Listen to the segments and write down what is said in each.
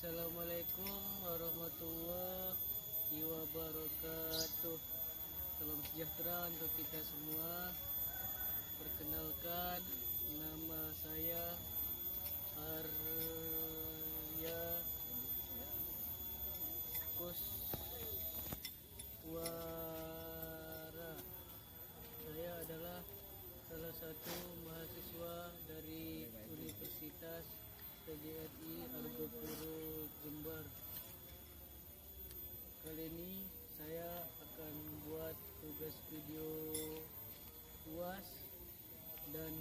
Assalamualaikum warahmatullahi wabarakatuh. Salam sejahtera untuk kita semua. Perkenalkan, nama saya Arya Kuswara. Saya adalah salah satu mahasiswa dari Universitas PGRI Argopuro Jember. Kali ini saya akan buat tugas video UAS, dan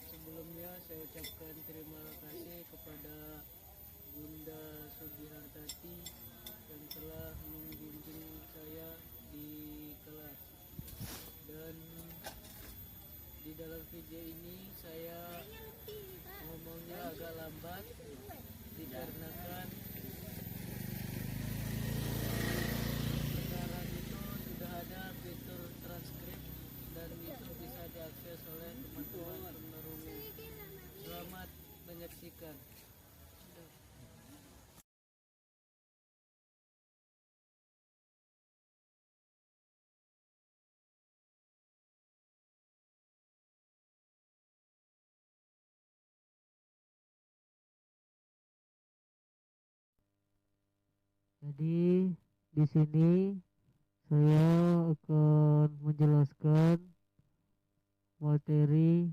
sebelumnya saya ucapkan terima kasih kepada Bunda Sugihartati yang telah membimbing saya di kelas. Dan di dalam video ini saya ngomongnya agak lambat dikarenakan sekarang itu sudah ada fitur transkrip dan itu bisa diakses oleh teman-teman penerungu. Selamat menyaksikan. Jadi di sini saya akan menjelaskan materi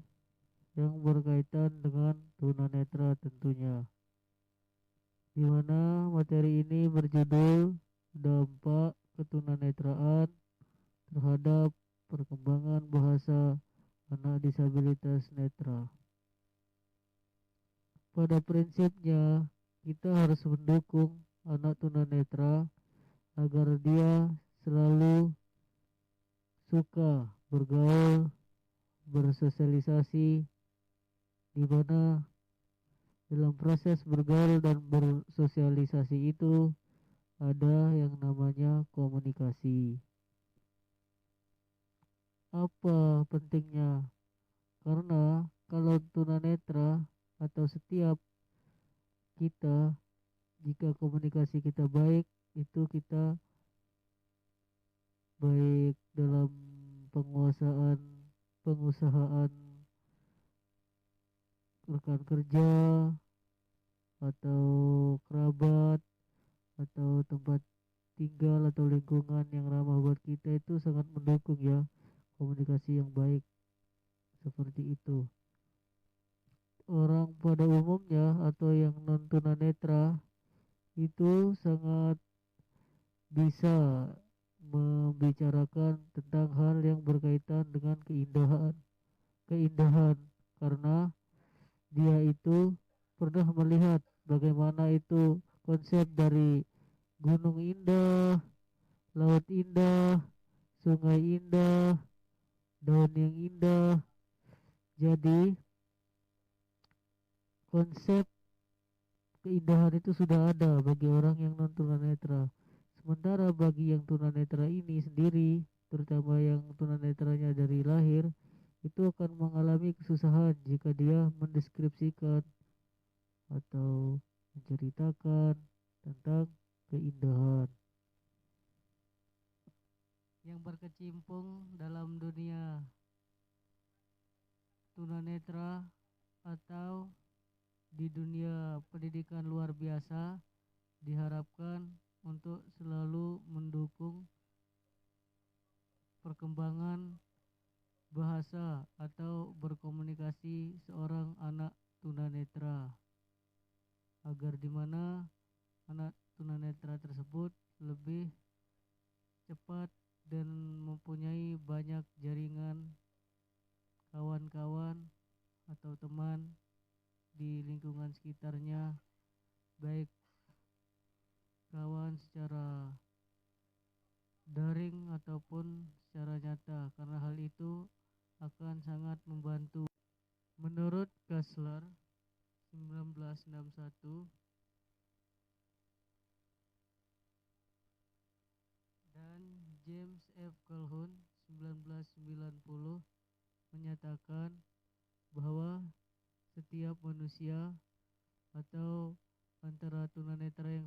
yang berkaitan dengan tunanetra tentunya. Di mana materi ini berjudul dampak ketunanetraan terhadap perkembangan bahasa anak disabilitas netra. Pada prinsipnya kita harus mendukung anak tunanetra agar dia selalu suka bergaul, bersosialisasi, di mana dalam proses bergaul dan bersosialisasi itu ada yang namanya komunikasi. Apa pentingnya? Karena kalau tunanetra atau setiap kita, jika komunikasi kita baik, itu kita baik dalam pengusahaan rekan kerja atau kerabat atau tempat tinggal atau lingkungan yang ramah buat kita, itu sangat mendukung ya komunikasi yang baik seperti itu. Orang pada umumnya atau yang non tunanetra itu sangat bisa membicarakan tentang hal yang berkaitan dengan keindahan karena dia itu pernah melihat bagaimana itu konsep dari gunung indah, laut indah, sungai indah, daun yang indah. Jadi konsep keindahan itu sudah ada bagi orang yang non tunanetra. Sementara bagi yang tunanetra ini sendiri, terutama yang tunanetranya dari lahir, itu akan mengalami kesusahan jika dia mendeskripsikan atau menceritakan tentang keindahan. Yang berkecimpung dalam dunia tunanetra atau di dunia pendidikan luar biasa diharapkan untuk selalu mendukung perkembangan bahasa atau berkomunikasi seorang anak tunanetra, agar dimana anak tunanetra tersebut lebih cepat dan mempunyai banyak jaringan kawan-kawan atau teman di lingkungan sekitarnya, baik kawan secara daring ataupun secara nyata, karena hal itu akan sangat membantu. Menurut Kessler 1961 dan James F. Calhoun 1990 menyatakan bahwa setiap manusia atau antara tunanetra yang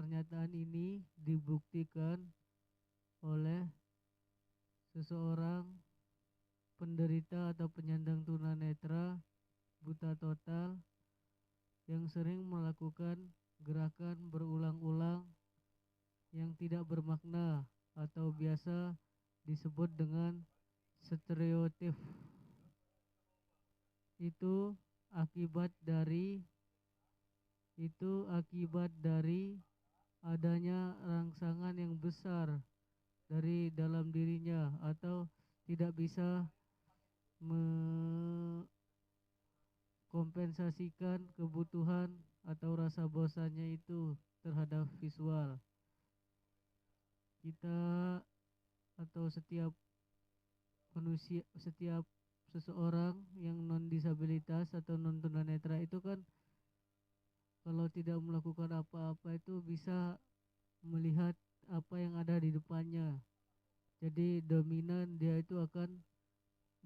Pernyataan ini dibuktikan oleh seseorang penderita atau penyandang tunanetra buta total yang sering melakukan gerakan berulang-ulang yang tidak bermakna atau biasa disebut dengan stereotip. Itu akibat dari adanya rangsangan yang besar dari dalam dirinya atau tidak bisa mengkompensasikan kebutuhan atau rasa bosannya itu terhadap visual. Kita atau setiap manusia, setiap seseorang yang non disabilitas atau non tunanetra itu kan kalau tidak melakukan apa-apa itu bisa melihat apa yang ada di depannya. Jadi dominan dia itu akan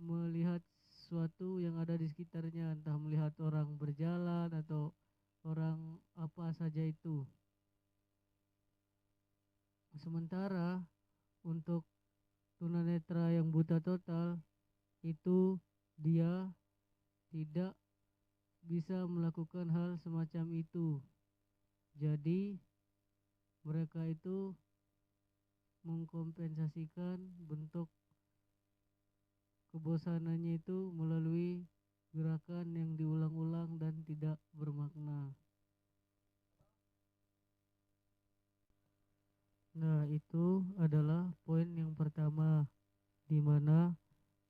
melihat sesuatu yang ada di sekitarnya, entah melihat orang berjalan atau orang apa saja itu. Sementara untuk tunanetra yang buta total itu dia tidak bisa melakukan hal semacam itu. Jadi mereka itu mengkompensasikan bentuk kebosanannya itu melalui gerakan yang diulang-ulang dan tidak bermakna. Nah, itu adalah poin yang pertama, di mana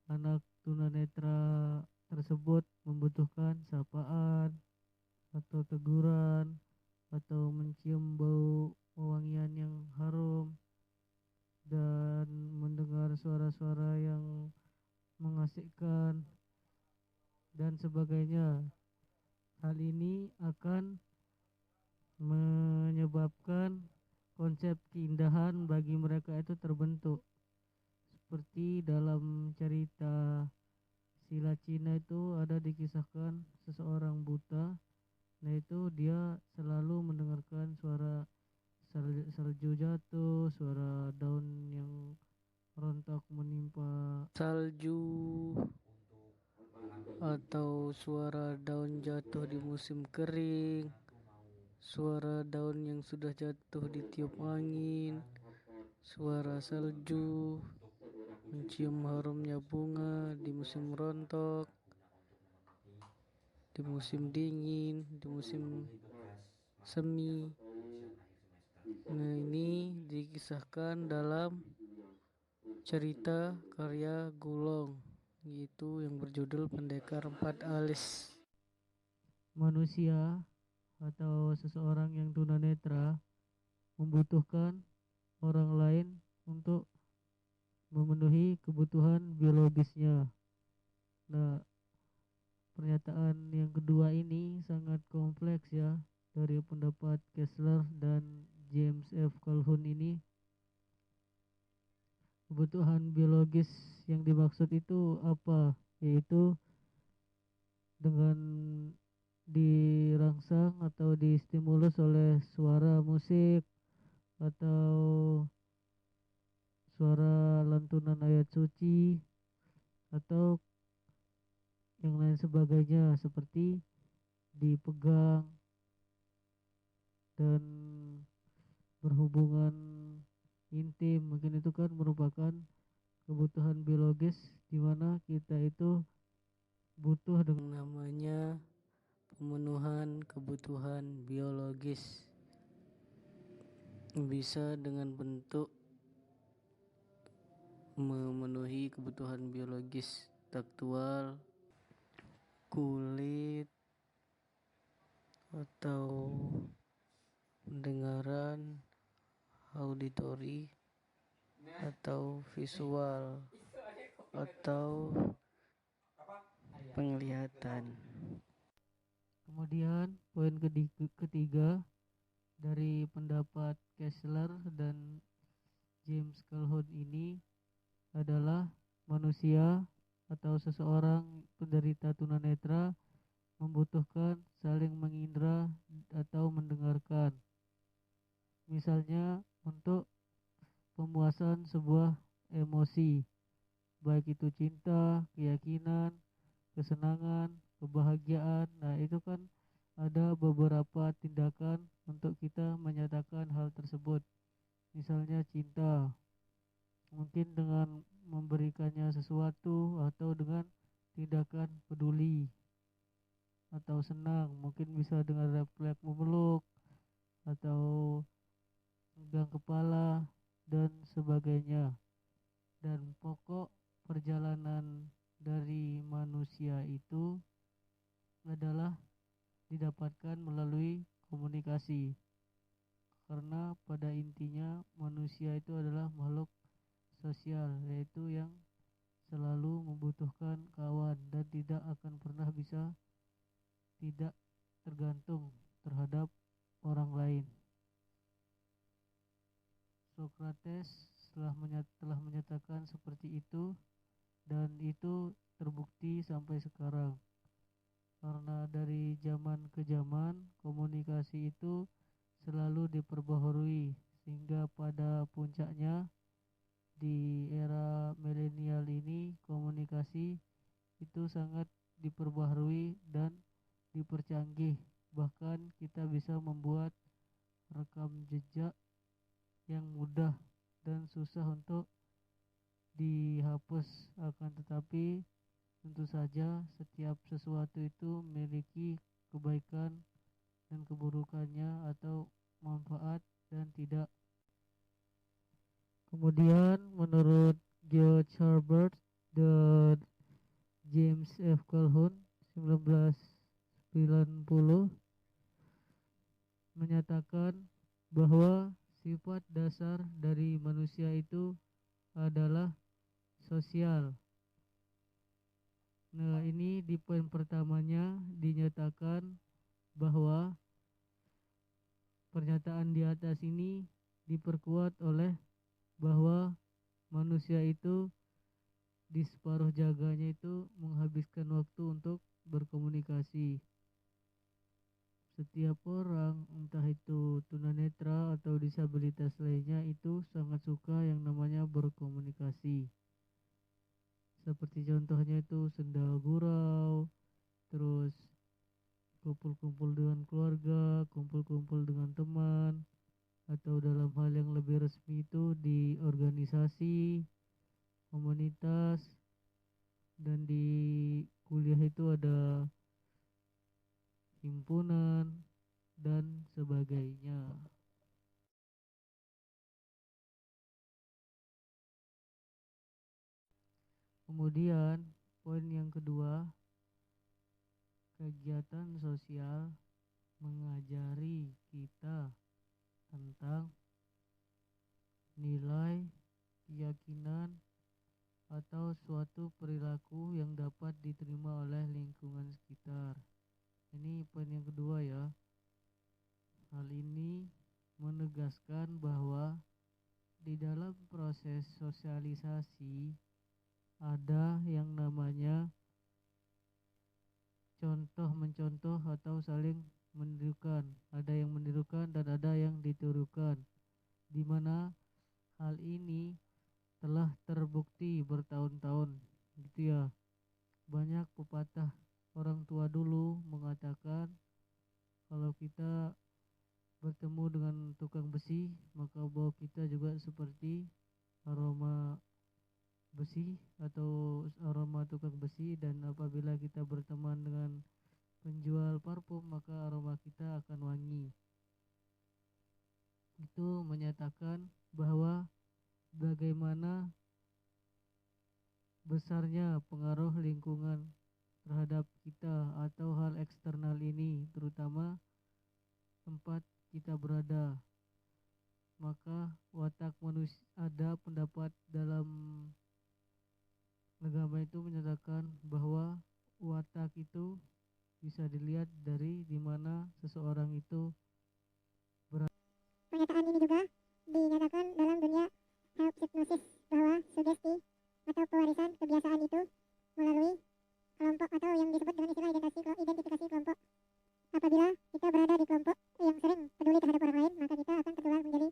anak tunanetra tersebut membutuhkan sapaan atau teguran atau mencium bau wewangian yang harum dan mendengar suara-suara yang mengasyikkan dan sebagainya. Hal ini akan menyebabkan konsep keindahan bagi mereka itu terbentuk. Seperti dalam cerita Sila Cina itu ada dikisahkan seseorang buta. Nah itu dia selalu mendengarkan suara salju jatuh, suara daun yang rontok menimpa salju, atau suara daun jatuh di musim kering, suara daun yang sudah jatuh ditiup angin, suara salju, mencium harumnya bunga di musim rontok, di musim dingin, di musim semi. Nah, ini dikisahkan dalam cerita karya Gulong, yaitu yang berjudul Pendekar Empat Alis. Manusia atau seseorang yang tunanetra membutuhkan orang lain untuk memenuhi kebutuhan biologisnya. Nah, pernyataan yang kedua ini sangat kompleks ya, dari pendapat Kessler dan James F. Calhoun ini. Kebutuhan biologis yang dimaksud itu apa? Yaitu dengan dirangsang atau distimulus oleh suara musik atau suara lantunan ayat suci atau yang lain sebagainya, seperti dipegang dan berhubungan intim. Mungkin itu kan merupakan kebutuhan biologis di mana kita itu butuh dengan namanya pemenuhan kebutuhan biologis. Bisa dengan bentuk memenuhi kebutuhan biologis taktual, kulit, atau pendengaran, auditori, atau visual, atau penglihatan. Kemudian poin ketiga dari pendapat Kessler dan James Calhoun ini adalah manusia atau seseorang penderita tunanetra membutuhkan saling mengindra atau mendengarkan. misalnya untuk pemuasan sebuah emosi, baik itu cinta, keyakinan, kesenangan, kebahagiaan. Nah, itu kan ada beberapa tindakan untuk kita menyatakan hal tersebut. Misalnya cinta, mungkin dengan memberikannya sesuatu, atau dengan tindakan peduli. Atau senang, mungkin bisa dengan refleks memeluk atau pegang kepala dan sebagainya. Dan pokok perjalanan dari manusia itu adalah didapatkan melalui komunikasi, karena pada intinya manusia itu adalah makhluk sosial, yaitu yang selalu membutuhkan kawan dan tidak akan pernah bisa tidak tergantung terhadap orang lain. Socrates telah menyatakan seperti itu, dan itu terbukti sampai sekarang. Karena dari zaman ke zaman komunikasi itu selalu diperbaharui, sehingga pada puncaknya di era milenial ini komunikasi itu sangat diperbaharui dan dipercanggih. Bahkan kita bisa membuat rekam jejak yang mudah dan susah untuk dihapus. Akan tetapi tentu saja setiap sesuatu itu memiliki kebaikan dan keburukannya, atau manfaat dan tidak. Kemudian menurut George Herbert dan James F. Calhoun 1990 menyatakan bahwa sifat dasar dari manusia itu adalah sosial. Nah, ini di poin pertamanya dinyatakan bahwa pernyataan di atas ini diperkuat oleh bahwa manusia itu di separuh jaganya itu menghabiskan waktu untuk berkomunikasi. Setiap orang, entah itu tunanetra atau disabilitas lainnya, itu sangat suka yang namanya berkomunikasi. Seperti contohnya itu senda gurau, terus kumpul-kumpul dengan keluarga, kumpul-kumpul dengan teman, atau dalam hal yang lebih resmi itu di organisasi, komunitas, dan di kuliah itu ada himpunan dan sebagainya. Kemudian poin yang kedua, kegiatan sosial mengajari kita tentang nilai, keyakinan, atau suatu perilaku yang dapat diterima oleh lingkungan sekitar. Ini poin yang kedua ya. Hal ini menegaskan bahwa di dalam proses sosialisasi ada yang namanya contoh mencontoh atau saling menirukan. Ada yang menirukan dan ada yang ditirukan, di mana hal ini telah terbukti bertahun-tahun gitu ya. Banyak pepatah orang tua dulu mengatakan kalau kita bertemu dengan tukang besi, maka bau kita juga seperti aroma besi atau aroma tukang besi, dan apabila kita berteman dengan penjual parfum, maka aroma kita akan wangi. Itu menyatakan bahwa bagaimana besarnya pengaruh lingkungan terhadap kita atau hal eksternal ini, terutama tempat kita berada. Maka watak manusia, ada pendapat dalam agama itu menyatakan bahwa watak itu bisa dilihat dari dimana seseorang itu berada. Pernyataan ini juga dinyatakan dalam dunia self hypnosis bahwa sugesti atau pewarisan kebiasaan itu melalui kelompok atau yang disebut dengan istilah identifikasi kelompok. Apabila kita berada di kelompok yang sering peduli terhadap orang lain, maka kita akan tertular menjadi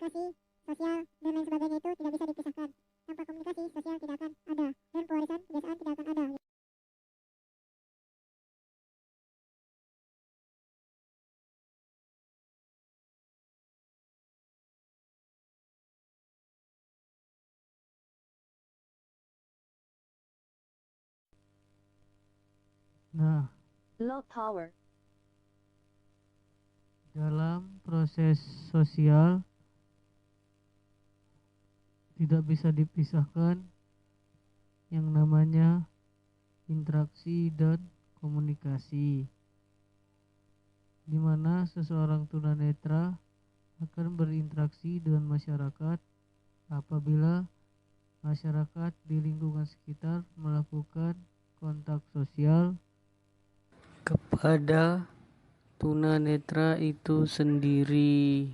komunikasi sosial dan lain sebagainya itu tidak bisa dipisahkan. Tanpa komunikasi sosial tidak akan ada, dan pewarisan kebiasaan tidak akan ada. Nah, Low power. dalam proses sosial tidak bisa dipisahkan yang namanya interaksi dan komunikasi, di mana seseorang tunanetra akan berinteraksi dengan masyarakat apabila masyarakat di lingkungan sekitar melakukan kontak sosial kepada tunanetra itu sendiri,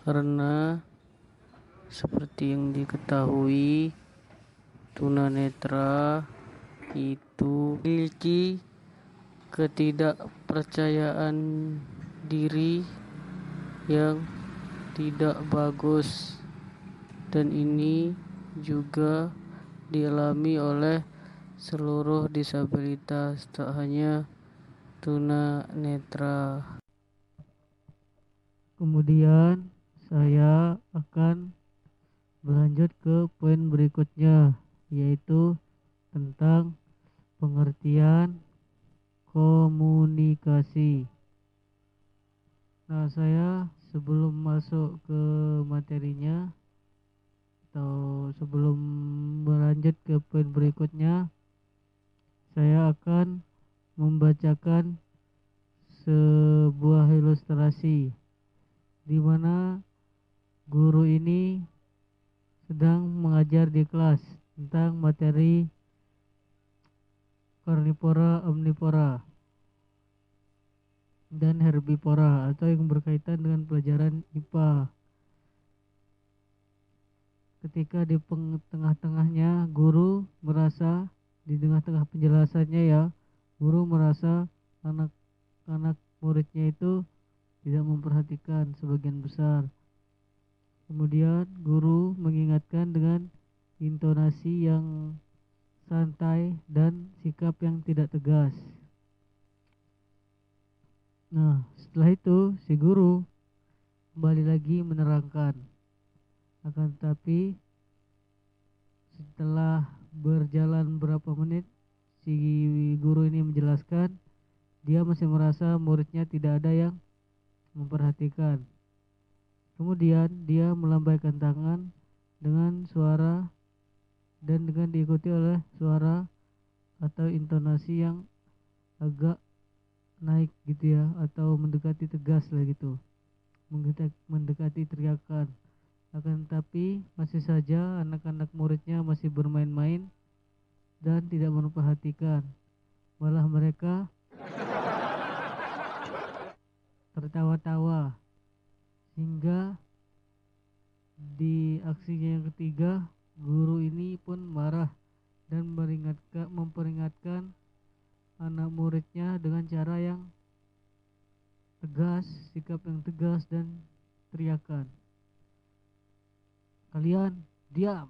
karena seperti yang diketahui tunanetra itu memiliki ketidakpercayaan diri yang tidak bagus, dan ini juga dialami oleh seluruh disabilitas, tak hanya tunanetra. Kemudian saya akan berlanjut ke poin berikutnya, yaitu tentang pengertian komunikasi. Nah, saya sebelum masuk ke materinya atau sebelum berlanjut ke poin berikutnya, saya akan membacakan sebuah ilustrasi di mana guru ini sedang mengajar di kelas tentang materi karnivora, omnivora, dan herbivora atau yang berkaitan dengan pelajaran IPA. Ketika di tengah-tengahnya guru merasa, di tengah-tengah penjelasannya ya, guru merasa anak-anak muridnya itu tidak memperhatikan sebagian besar. Kemudian guru mengingatkan dengan intonasi yang santai dan sikap yang tidak tegas. Nah, setelah itu si guru kembali lagi menerangkan. Akan tetapi setelah berjalan berapa menit, si guru ini menjelaskan dia masih merasa muridnya tidak ada yang memperhatikan. Kemudian dia melambaikan tangan dengan suara dan dengan diikuti oleh suara atau intonasi yang agak naik gitu ya, atau mendekati tegas lah gitu, mendekati teriakan. Akan tetapi masih saja anak-anak muridnya masih bermain-main dan tidak memperhatikan, malah mereka tertawa-tawa. Hingga di aksinya yang ketiga, guru ini pun marah dan memperingatkan anak muridnya dengan cara yang tegas, sikap yang tegas dan teriakan, "Kalian diam!"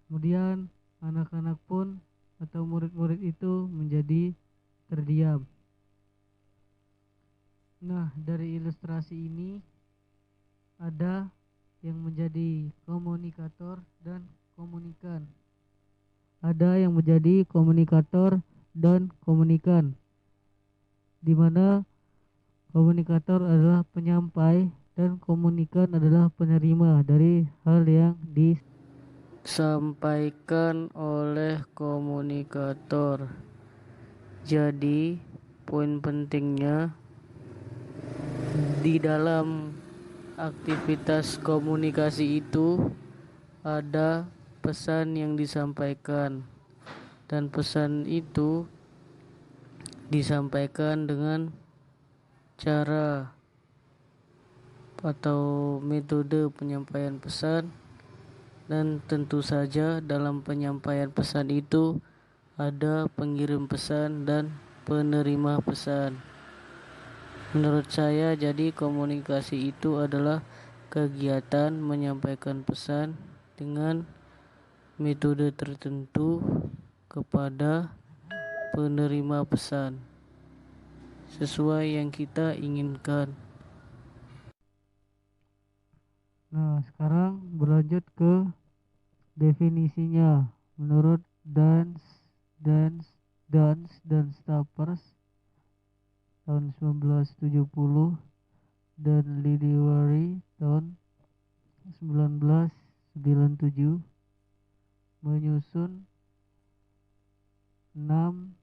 Kemudian anak-anak pun atau murid-murid itu menjadi terdiam. Nah, dari ilustrasi ini ada yang menjadi komunikator dan komunikan. Ada yang menjadi komunikator dan komunikan, di mana komunikator adalah penyampai dan komunikan adalah penerima dari hal yang Disampaikan oleh komunikator. Jadi, poin pentingnya di dalam aktivitas komunikasi itu ada pesan yang disampaikan, dan pesan itu disampaikan dengan cara atau metode penyampaian pesan, dan tentu saja dalam penyampaian pesan itu ada pengirim pesan dan penerima pesan. Menurut saya, jadi komunikasi itu adalah kegiatan menyampaikan pesan dengan metode tertentu kepada penerima pesan sesuai yang kita inginkan. Nah, sekarang berlanjut ke definisinya. Menurut Duns dan Stappers tahun 1970 dan Lidewari tahun 1997 menyusun 6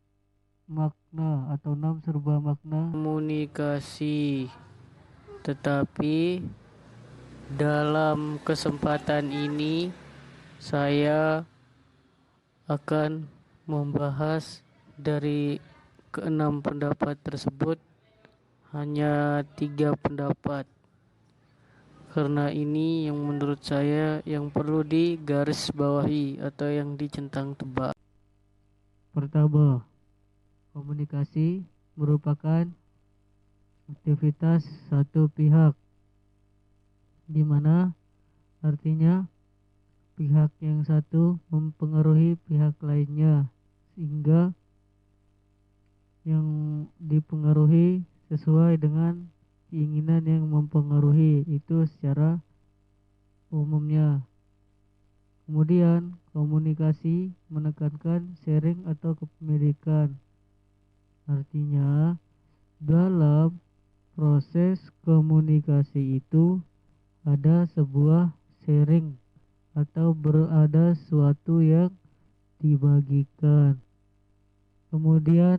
makna atau 6 serba makna Komunikasi, tetapi dalam kesempatan ini saya akan membahas dari keenam pendapat tersebut hanya 3 pendapat, karena ini yang menurut saya yang perlu digarisbawahi atau yang dicentang tebak. Pertama, komunikasi merupakan aktivitas satu pihak, di mana artinya pihak yang satu mempengaruhi pihak lainnya, sehingga yang dipengaruhi sesuai dengan keinginan yang mempengaruhi itu secara umumnya. Kemudian, komunikasi menekankan sharing atau kepemilikan. Artinya, dalam proses komunikasi itu ada sebuah sharing atau berada sesuatu yang dibagikan. Kemudian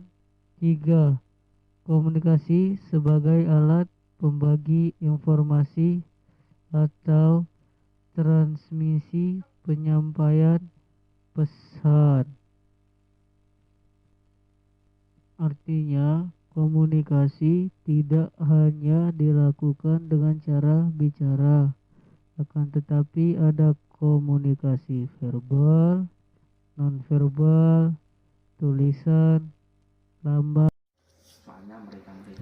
3. Komunikasi sebagai alat pembagi informasi atau transmisi penyampaian pesan. Artinya, komunikasi tidak hanya dilakukan dengan cara bicara, akan tetapi ada komunikasi verbal, nonverbal, tulisan, lambang.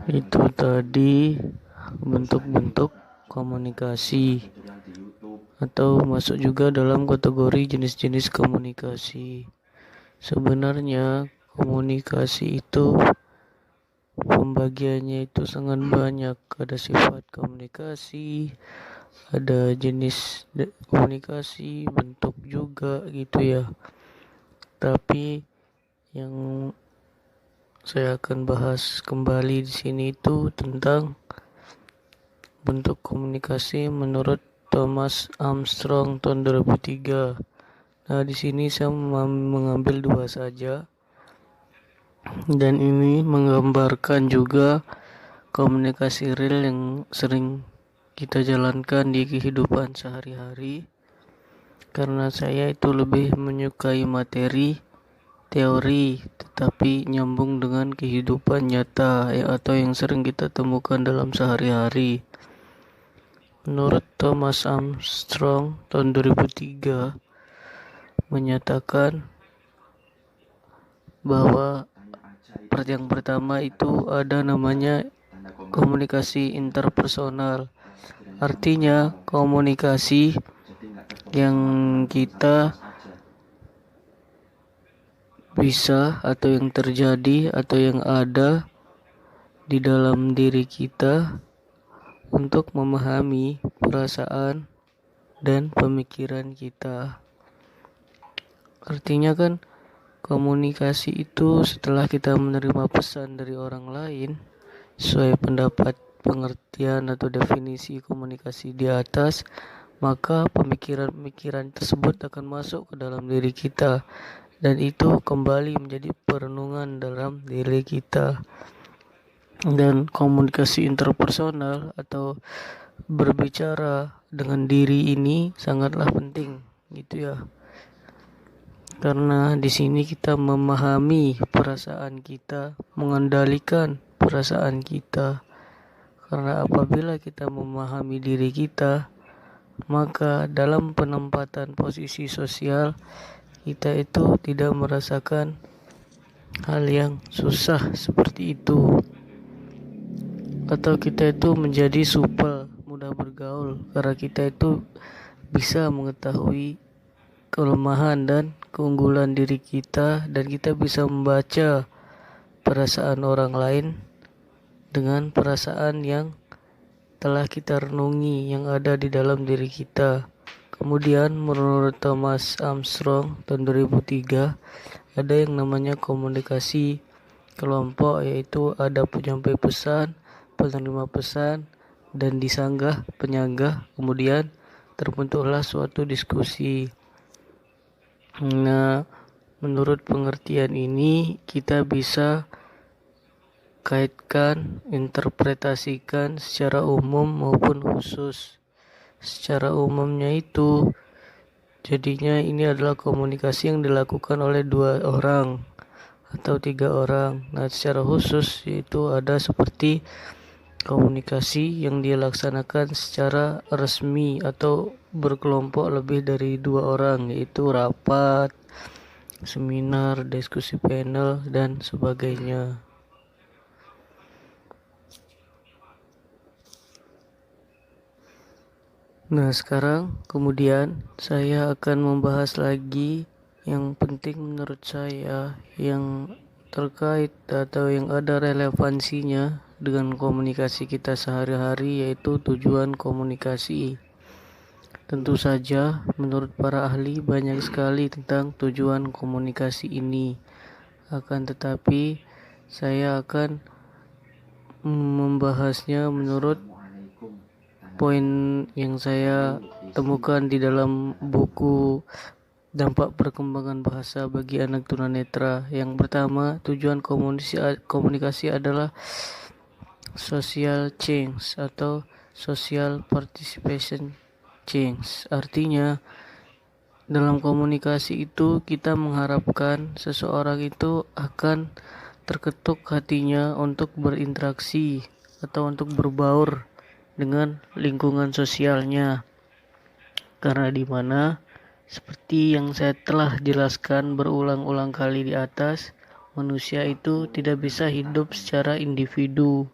Itu tadi bentuk-bentuk komunikasi atau masuk juga dalam kategori jenis-jenis komunikasi. Sebenarnya komunikasi itu pembagiannya itu sangat banyak. Ada sifat komunikasi, ada jenis komunikasi, bentuk juga gitu ya. Tapi yang saya akan bahas kembali di sini itu tentang bentuk komunikasi menurut Thomas Armstrong tahun 2003. Nah, di sini saya mengambil 2 saja. Dan ini menggambarkan juga komunikasi real yang sering kita jalankan di kehidupan sehari-hari. Karena saya itu lebih menyukai materi teori tetapi nyambung dengan kehidupan nyata atau yang sering kita temukan dalam sehari-hari. Menurut Thomas Armstrong tahun 2003 menyatakan bahwa yang pertama itu ada namanya komunikasi interpersonal. Artinya komunikasi yang kita bisa atau yang terjadi atau yang ada di dalam diri kita untuk memahami perasaan dan pemikiran kita. Artinya kan komunikasi itu setelah kita menerima pesan dari orang lain sesuai pendapat, pengertian atau definisi komunikasi di atas, maka pemikiran-pemikiran tersebut akan masuk ke dalam diri kita dan itu kembali menjadi perenungan dalam diri kita. Dan komunikasi interpersonal atau berbicara dengan diri ini sangatlah penting gitu ya. Karena di sini kita memahami perasaan kita, mengendalikan perasaan kita. Karena apabila kita memahami diri kita, maka dalam penempatan posisi sosial kita itu tidak merasakan hal yang susah seperti itu. atau kita itu menjadi supel, mudah bergaul, karena kita itu bisa mengetahui kelemahan dan keunggulan diri kita, dan kita bisa membaca perasaan orang lain dengan perasaan yang telah kita renungi yang ada di dalam diri kita. Kemudian menurut Thomas Armstrong tahun 2003 ada yang namanya komunikasi kelompok, yaitu ada penyampai pesan, penerima pesan, dan disanggah penyanggah. Kemudian terbentuklah suatu diskusi. Nah, menurut pengertian ini kita bisa kaitkan, interpretasikan secara umum maupun khusus. Secara umumnya itu jadinya ini adalah komunikasi yang dilakukan oleh 2 orang atau 3 orang. Nah, secara khusus yaitu ada seperti komunikasi yang dilaksanakan secara resmi atau berkelompok lebih dari 2 orang, yaitu rapat, seminar, diskusi panel, dan sebagainya. Nah, sekarang kemudian saya akan membahas lagi yang penting menurut saya yang terkait atau yang ada relevansinya dengan komunikasi kita sehari-hari, yaitu tujuan komunikasi. Tentu saja menurut para ahli banyak sekali tentang tujuan komunikasi ini. Akan tetapi saya akan membahasnya menurut poin yang saya temukan di dalam buku Dampak Perkembangan Bahasa bagi Anak Tunanetra. Yang pertama, tujuan komunikasi adalah social change atau social participation change. Artinya, dalam komunikasi itu kita mengharapkan seseorang itu akan terketuk hatinya untuk berinteraksi atau untuk berbaur dengan lingkungan sosialnya, karena di mana seperti yang saya telah jelaskan berulang-ulang kali di atas, manusia itu tidak bisa hidup secara individu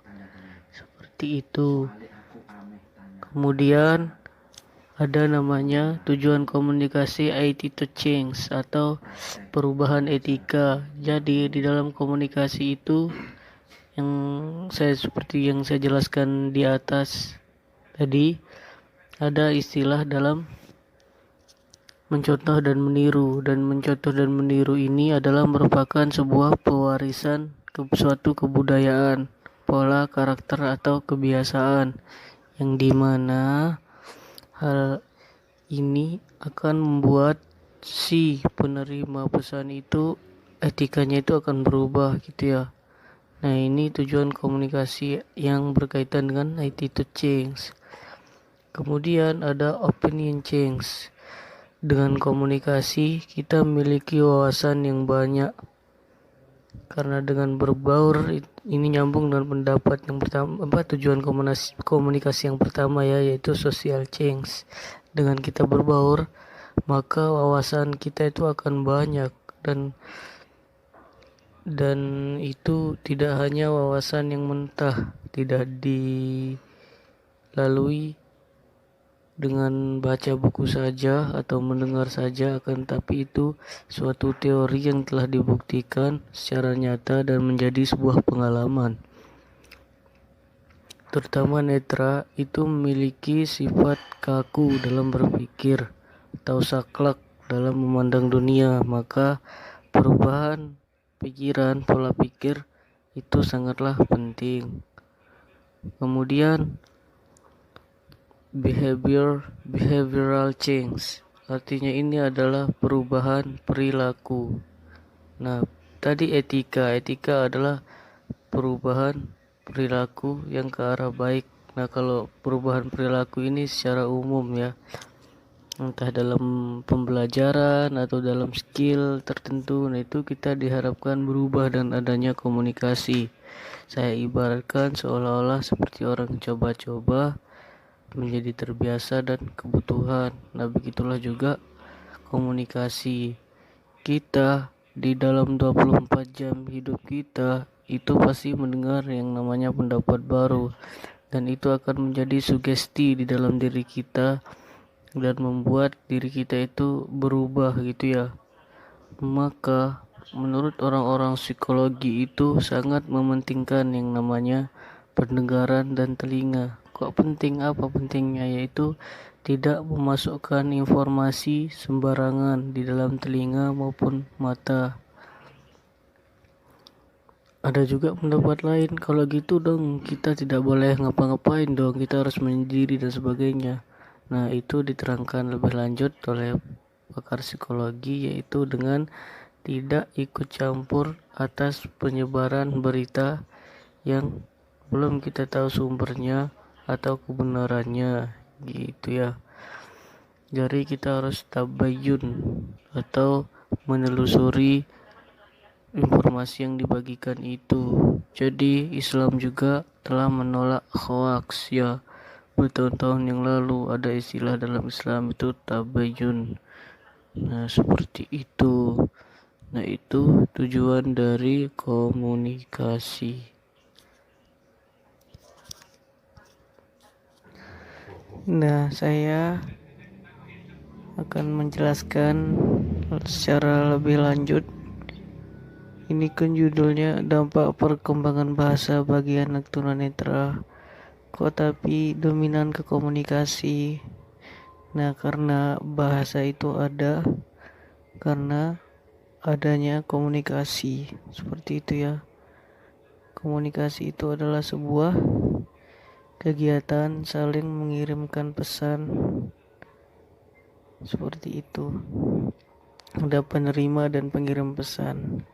seperti itu. Kemudian ada namanya tujuan komunikasi attitude change atau perubahan etika. Jadi di dalam komunikasi itu seperti yang saya jelaskan di atas tadi, ada istilah dalam mencontoh dan meniru, dan mencontoh dan meniru ini adalah merupakan sebuah pewarisan suatu kebudayaan, pola karakter atau kebiasaan, yang dimana hal ini akan membuat si penerima pesan itu etikanya itu akan berubah gitu ya. Nah, ini tujuan komunikasi yang berkaitan dengan attitude change. Kemudian ada opinion change. Dengan komunikasi kita memiliki wawasan yang banyak, karena dengan berbaur ini nyambung dengan pendapat yang pertama, tujuan komunikasi yang pertama ya, yaitu social change. Dengan kita berbaur, maka wawasan kita itu akan banyak, dan itu tidak hanya wawasan yang mentah, tidak dilalui dengan baca buku saja atau mendengar saja, akan tapi itu suatu teori yang telah dibuktikan secara nyata dan menjadi sebuah pengalaman. Terutama netra itu memiliki sifat kaku dalam berpikir atau saklek dalam memandang dunia, maka perubahan pikiran, pola pikir itu sangatlah penting. Kemudian behavioral change, artinya ini adalah perubahan perilaku. Nah, tadi etika adalah perubahan perilaku yang ke arah baik. Nah, kalau perubahan perilaku ini secara umum ya, entah dalam pembelajaran atau dalam skill tertentu, nah itu kita diharapkan berubah dan adanya komunikasi. Saya ibaratkan seolah-olah seperti orang coba-coba menjadi terbiasa dan kebutuhan. Nah, begitulah juga komunikasi kita di dalam 24 jam hidup kita itu pasti mendengar yang namanya pendapat baru, dan itu akan menjadi sugesti di dalam diri kita dan membuat diri kita itu berubah gitu ya. Maka menurut orang-orang psikologi itu sangat mementingkan yang namanya pendengaran dan telinga. Kok penting? Apa pentingnya? Yaitu tidak memasukkan informasi sembarangan di dalam telinga maupun mata. Ada juga pendapat lain, kalau gitu dong kita tidak boleh ngapa-ngapain dong, kita harus menyendiri dan sebagainya. Nah, itu diterangkan lebih lanjut oleh pakar psikologi, yaitu dengan tidak ikut campur atas penyebaran berita yang belum kita tahu sumbernya atau kebenarannya gitu ya. Jadi kita harus tabayun atau menelusuri informasi yang dibagikan itu. Jadi Islam juga telah menolak hoax ya. Bertahun-tahun yang lalu ada istilah dalam Islam itu tabayun. Nah, seperti itu. Nah, itu tujuan dari komunikasi. Nah, saya akan menjelaskan secara lebih lanjut. Ini kan judulnya dampak perkembangan bahasa bagi anak tunanetra. Kok tapi dominan ke komunikasi? Nah, karena bahasa itu ada karena adanya komunikasi. Seperti itu ya. Komunikasi itu adalah sebuah kegiatan saling mengirimkan pesan. Seperti itu. Ada penerima dan pengirim pesan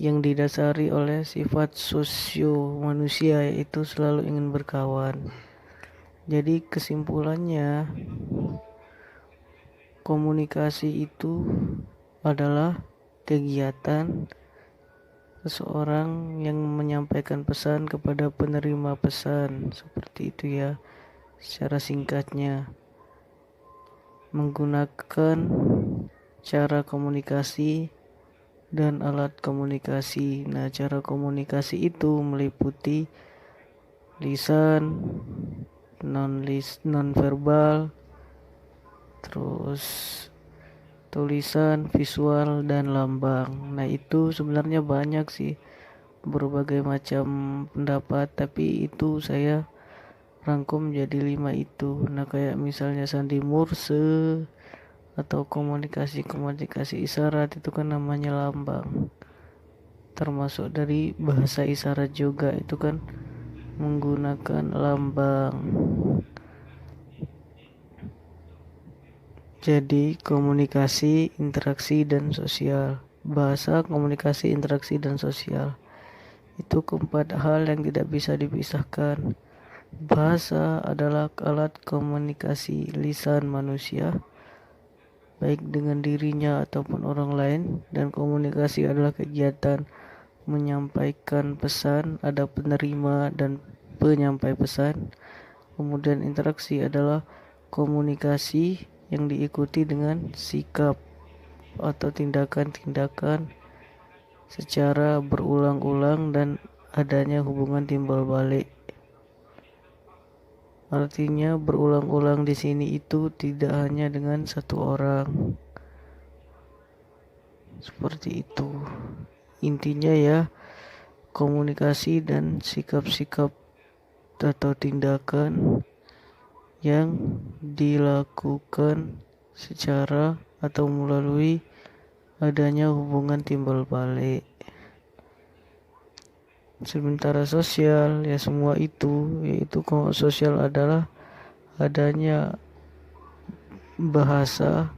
yang didasari oleh sifat sosio manusia, yaitu selalu ingin berkawan. Jadi kesimpulannya, komunikasi itu adalah kegiatan seseorang yang menyampaikan pesan kepada penerima pesan. Seperti itu ya, secara singkatnya. Menggunakan cara komunikasi dan alat komunikasi. Nah, cara komunikasi itu meliputi lisan, non verbal, terus tulisan, visual, dan lambang. Nah, itu sebenarnya banyak sih, berbagai macam pendapat, tapi itu saya rangkum jadi 5 itu. Nah, kayak misalnya sandi Morse atau komunikasi isyarat, itu kan namanya lambang, termasuk dari bahasa isyarat juga, itu kan menggunakan lambang. Jadi komunikasi, interaksi, dan sosial. Bahasa, komunikasi, interaksi, dan sosial, itu keempat hal yang tidak bisa dipisahkan. Bahasa adalah alat komunikasi lisan manusia, baik dengan dirinya ataupun orang lain, dan komunikasi adalah kegiatan menyampaikan pesan, ada penerima dan penyampai pesan. Kemudian interaksi adalah komunikasi yang diikuti dengan sikap atau tindakan-tindakan secara berulang-ulang dan adanya hubungan timbal balik. Artinya berulang-ulang di sini itu tidak hanya dengan satu orang. Seperti itu. Intinya ya, komunikasi dan sikap-sikap atau tindakan yang dilakukan secara atau melalui adanya hubungan timbal balik. Sementara sosial ya semua itu, yaitu sosial adalah adanya bahasa,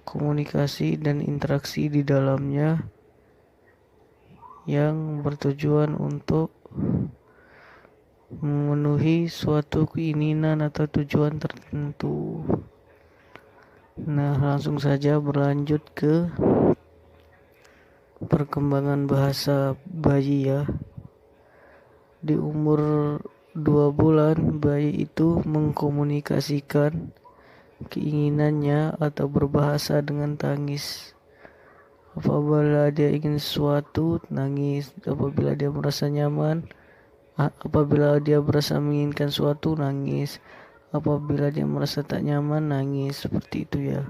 komunikasi, dan interaksi di dalamnya yang bertujuan untuk memenuhi suatu keinginan atau tujuan tertentu. Nah, langsung saja berlanjut ke perkembangan bahasa bayi ya. Di umur 2 bulan, bayi itu mengkomunikasikan keinginannya atau berbahasa dengan tangis Apabila dia ingin sesuatu, nangis. Apabila dia merasa nyaman, apabila dia merasa menginginkan sesuatu, nangis. Apabila dia merasa tak nyaman, nangis. Seperti itu ya.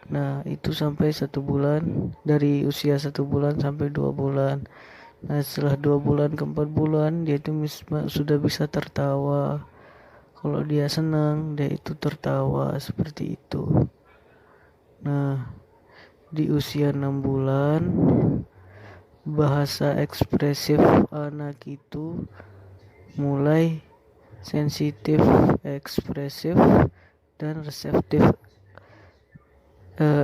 Nah, itu sampai 1 bulan, dari usia 1 bulan sampai 2 bulan. Nah, setelah 2 bulan ke 4 bulan, dia itu sudah bisa tertawa. Kalau dia senang, dia itu tertawa seperti itu. Nah, di usia 6 bulan, bahasa ekspresif anak itu mulai sensitif, ekspresif, dan reseptif.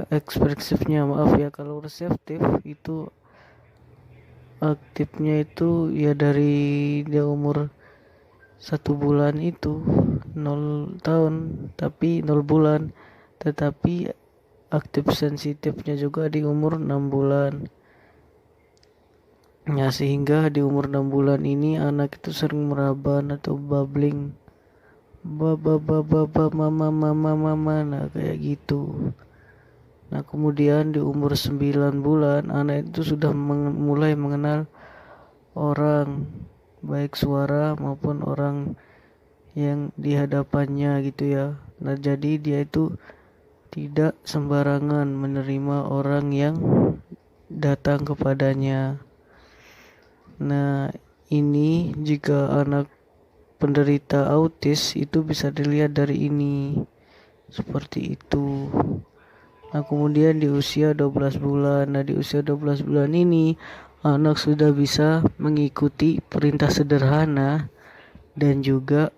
Ekspresifnya, maaf ya, kalau reseptif itu aktifnya itu ya dari dia umur 1 bulan itu 0 tahun tapi 0 bulan, tetapi aktif sensitifnya juga di umur 6 bulan. Ya, sehingga di umur 6 bulan ini anak itu sering meraban atau babbling, baba mama mama mama, nah kayak gitu. Nah, kemudian di umur 9 bulan anak itu sudah mulai mengenal orang, baik suara maupun orang yang di hadapannya gitu ya. Nah, jadi dia itu tidak sembarangan menerima orang yang datang kepadanya. Nah, ini jika anak penderita autis itu bisa dilihat dari ini, seperti itu. Nah, kemudian di usia 12 bulan. Nah, di usia 12 bulan ini anak sudah bisa mengikuti perintah sederhana dan juga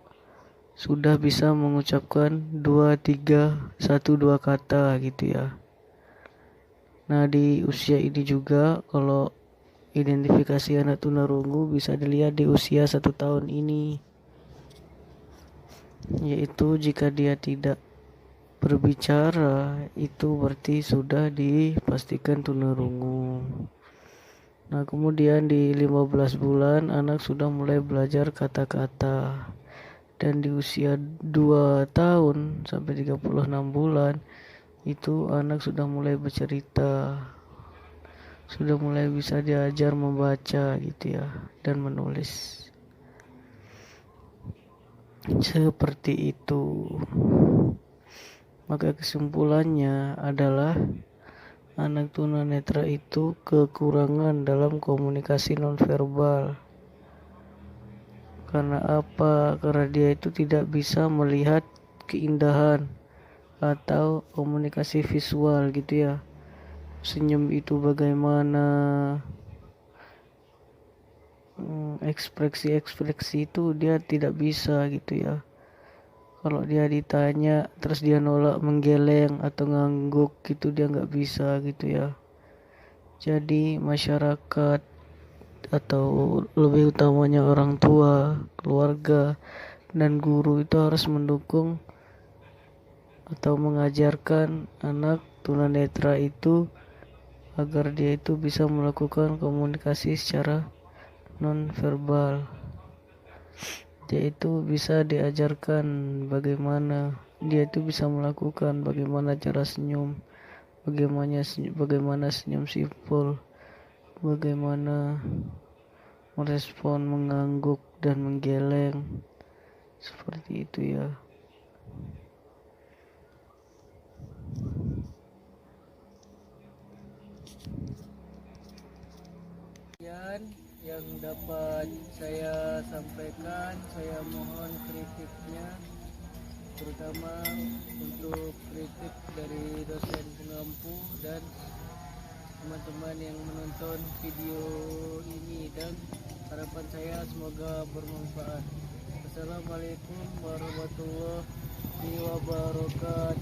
sudah bisa mengucapkan 2, 3, 1, 2 kata gitu ya. Nah, di usia ini juga kalau identifikasi anak tunarungu bisa dilihat di usia 1 tahun ini, yaitu jika dia tidak berbicara itu berarti sudah dipastikan tunarungu. Nah, kemudian di 15 bulan anak sudah mulai belajar kata-kata, dan di usia 2 tahun sampai 36 bulan itu anak sudah mulai bercerita, sudah mulai bisa diajar membaca gitu ya, dan menulis. Seperti itu. Maka kesimpulannya adalah anak tunanetra itu kekurangan dalam komunikasi nonverbal. Karena apa? Karena dia itu tidak bisa melihat keindahan atau komunikasi visual gitu ya. Senyum itu bagaimana, ekspresi-ekspresi itu dia tidak bisa gitu ya. Kalau dia ditanya terus dia nolak, menggeleng atau ngangguk gitu, dia nggak bisa gitu ya. Jadi masyarakat atau lebih utamanya orang tua, keluarga, dan guru itu harus mendukung atau mengajarkan anak tunanetra itu agar dia itu bisa melakukan komunikasi secara non-verbal. Dia itu bisa diajarkan bagaimana dia itu bisa melakukan bagaimana cara senyum, bagaimana senyum simpul, bagaimana merespon mengangguk dan menggeleng, seperti itu ya. Yang dapat saya sampaikan, saya mohon kritiknya, terutama untuk kritik dari dosen pengampu dan teman-teman yang menonton video ini, dan harapan saya semoga bermanfaat. Assalamualaikum warahmatullahi wabarakatuh.